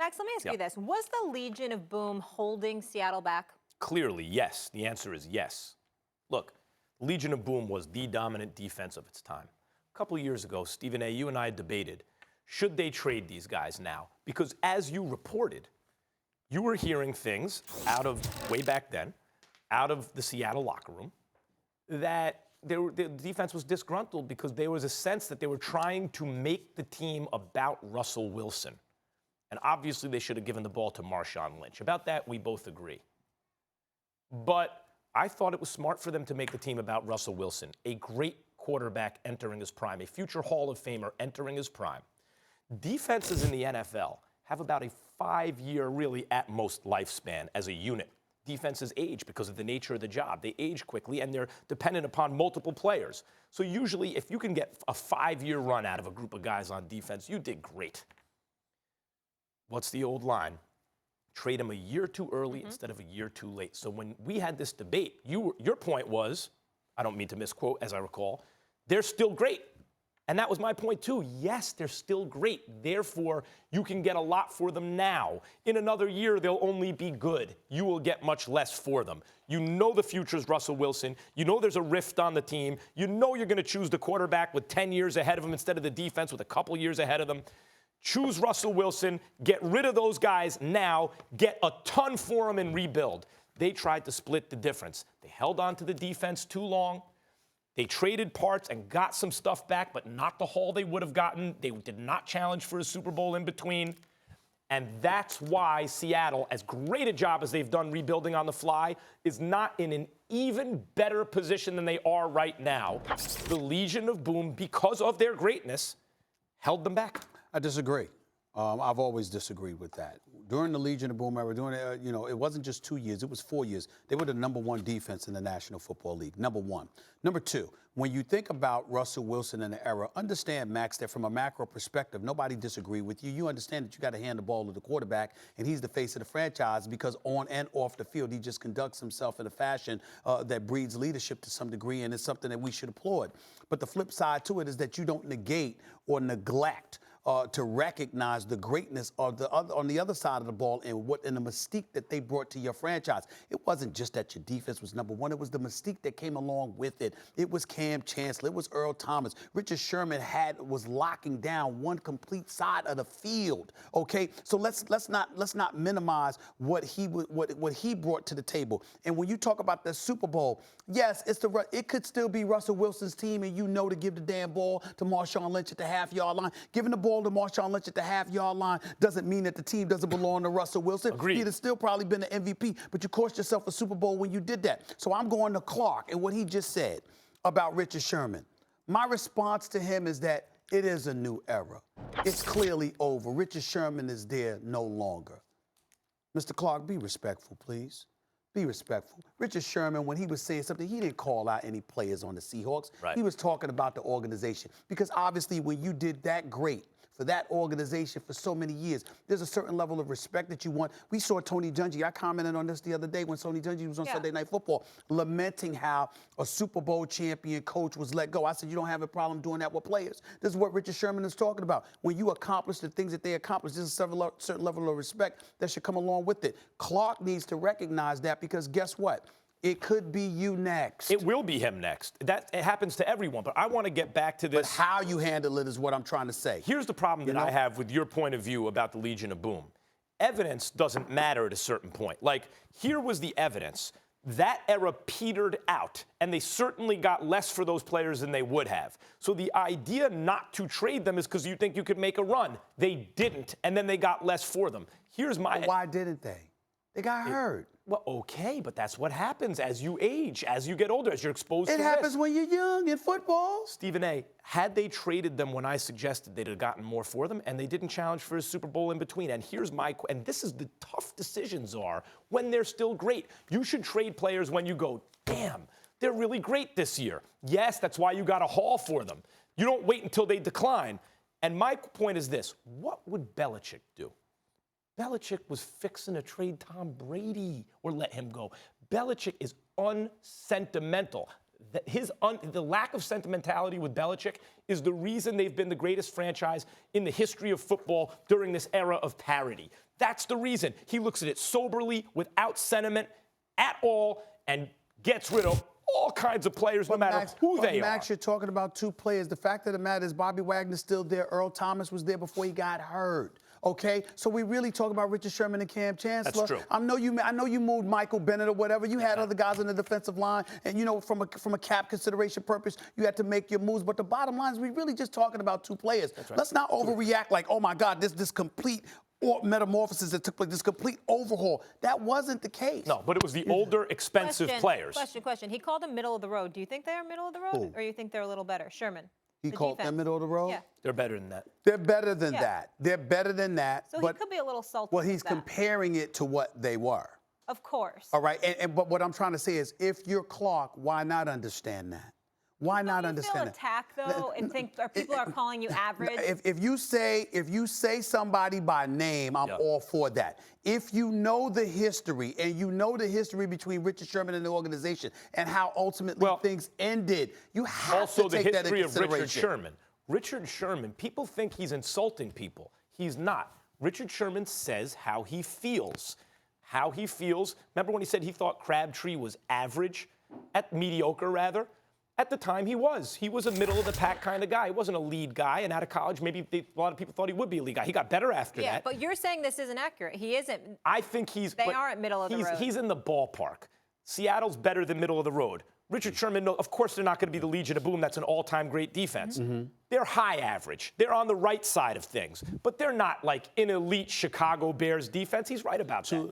Max, let me ask you this. Was the Legion of Boom holding Seattle back? Clearly, yes. The answer is yes. Look, Legion of Boom was the dominant defense of its time. A couple of years ago, Stephen A., you and I debated, should they trade these guys now? Because as you reported, you were hearing things out of way back then, out of the Seattle locker room, that the defense was disgruntled because there was a sense that they were trying to make the team about Russell Wilson. And obviously, they should have given the ball to Marshawn Lynch. About that, we both agree. But I thought it was smart for them to make the team about Russell Wilson, a great quarterback entering his prime, a future Hall of Famer entering his prime. Defenses in the NFL have about a 5-year, really at most, lifespan as a unit. Defenses age because of the nature of the job. They age quickly, and they're dependent upon multiple players. So usually, if you can get a 5-year run out of a group of guys on defense, you did great. What's the old line? Trade them a year too early instead of a year too late. So when we had this debate, your point was, I don't mean to misquote, as I recall, they're still great. And that was my point, too. Yes, they're still great. Therefore, you can get a lot for them now. In another year, they'll only be good. You will get much less for them. You know the future's Russell Wilson. You know there's a rift on the team. You know you're going to choose the quarterback with 10 years ahead of him instead of the defense with a couple years ahead of them. Choose Russell Wilson. Get rid of those guys now. Get a ton for them and rebuild. They tried to split the difference. They held on to the defense too long. They traded parts and got some stuff back, but not the haul they would have gotten. They did not challenge for a Super Bowl in between. And that's why Seattle, as great a job as they've done rebuilding on the fly, is not in an even better position than they are right now. The Legion of Boom, because of their greatness, held them back. I disagree. I've always disagreed with that. During the Legion of Boom era, it wasn't just 2 years, it was 4 years. They were the #1 defense in the National Football League, #1. Number two, when you think about Russell Wilson in the era, understand, Max, that from a macro perspective, nobody disagreed with you. You understand that you got to hand the ball to the quarterback, and he's the face of the franchise because on and off the field, he just conducts himself in a fashion that breeds leadership to some degree, and it's something that we should applaud. But the flip side to it is that you don't negate or neglect to recognize the greatness of on the other side of the ball and the mystique that they brought to your franchise. It wasn't just that your defense was #1. It was the mystique that came along with it. It was Cam Chancellor. It was Earl Thomas. Richard Sherman was locking down one complete side of the field. Okay, so let's not minimize what he brought to the table. And when you talk about the Super Bowl, yes, it could still be Russell Wilson's team, and to give the damn ball to Marshawn Lynch at the half-yard line. Giving the ball to Marshawn Lynch at the half-yard line doesn't mean that the team doesn't belong to Russell Wilson. Agreed. He'd have still probably been the MVP, but you cost yourself a Super Bowl when you did that. So I'm going to Clark and what he just said about Richard Sherman. My response to him is that it is a new era. It's clearly over. Richard Sherman is there no longer. Mr. Clark, be respectful, please. Be respectful. Richard Sherman, when he was saying something, he didn't call out any players on the Seahawks. Right. He was talking about the organization. Because obviously when you did that great for that organization for so many years, there's a certain level of respect that you want. We saw Tony Dungy. I commented on this the other day when Tony Dungy was on Sunday Night Football, lamenting how a Super Bowl champion coach was let go. I said, you don't have a problem doing that with players. This is what Richard Sherman is talking about. When you accomplish the things that they accomplish, there's a certain level of respect that should come along with it. Clark needs to recognize that because guess what? It could be you next. It will be him next. It happens to everyone. But I want to get back to this. But how you handle it is what I'm trying to say. Here's the problem that I have with your point of view about the Legion of Boom. Evidence doesn't matter at a certain point. Like, here was the evidence. That era petered out, and they certainly got less for those players than they would have. So the idea not to trade them is because you think you could make a run. They didn't, and then they got less for them. Here's my... But why didn't they? They got hurt. Well, okay, but that's what happens as you age, as you get older, as you're exposed to risk. It happens when you're young in football. Stephen A., had they traded them when I suggested they'd have gotten more for them, and they didn't challenge for a Super Bowl in between. And here's and this is the tough decisions are when they're still great. You should trade players when you go, damn, they're really great this year. Yes, that's why you got a haul for them. You don't wait until they decline. And my point is this, what would Belichick do? Belichick was fixing to trade Tom Brady or let him go. Belichick is unsentimental. The lack of sentimentality with Belichick is the reason they've been the greatest franchise in the history of football during this era of parity. That's the reason. He looks at it soberly, without sentiment at all, and gets rid of all kinds of players, no matter who they are. Max, you're talking about two players. The fact of the matter is Bobby Wagner's still there. Earl Thomas was there before he got hurt. Okay, so we really talk about Richard Sherman and Cam Chancellor. That's true. I know you moved Michael Bennett or whatever. You had other guys on the defensive line, and from a cap consideration purpose, you had to make your moves. But the bottom line is, we really just talking about two players. Right. Let's not overreact like, oh my God, this complete metamorphosis that took place, this complete overhaul. That wasn't the case. No, but it was the older, expensive players. Question. He called them middle of the road. Do you think they're middle of the road, or you think they're a little better? Sherman. He called them middle of the road? Yeah. They're better than that. They're better than that. They're better than that. So but, he could be a little salty. Well, he's comparing it to what they were. Of course. All right, but what I'm trying to say is, if you're Clark, why not understand that? Why not understand that? Feel attacked though, and think people are calling you average. If you say somebody by name, I'm all for that. If you know the history, and you know the history between Richard Sherman and the organization, and how ultimately things ended, you have to take that into consideration. Also, the history of Richard Sherman. Richard Sherman, people think he's insulting people. He's not. Richard Sherman says how he feels. How he feels. Remember when he said he thought Crabtree was average? Mediocre, rather? At the time, he was. He was a middle-of-the-pack kind of guy. He wasn't a lead guy. And out of college, maybe a lot of people thought he would be a lead guy. He got better after that. Yeah, but you're saying this isn't accurate. He isn't. I think he's. They aren't middle of the road. He's in the ballpark. Seattle's better than middle of the road. Richard Sherman, of course, they're not going to be the Legion of Boom. That's an all-time great defense. They're high average. They're on the right side of things. But they're not like an elite Chicago Bears defense. He's right about that.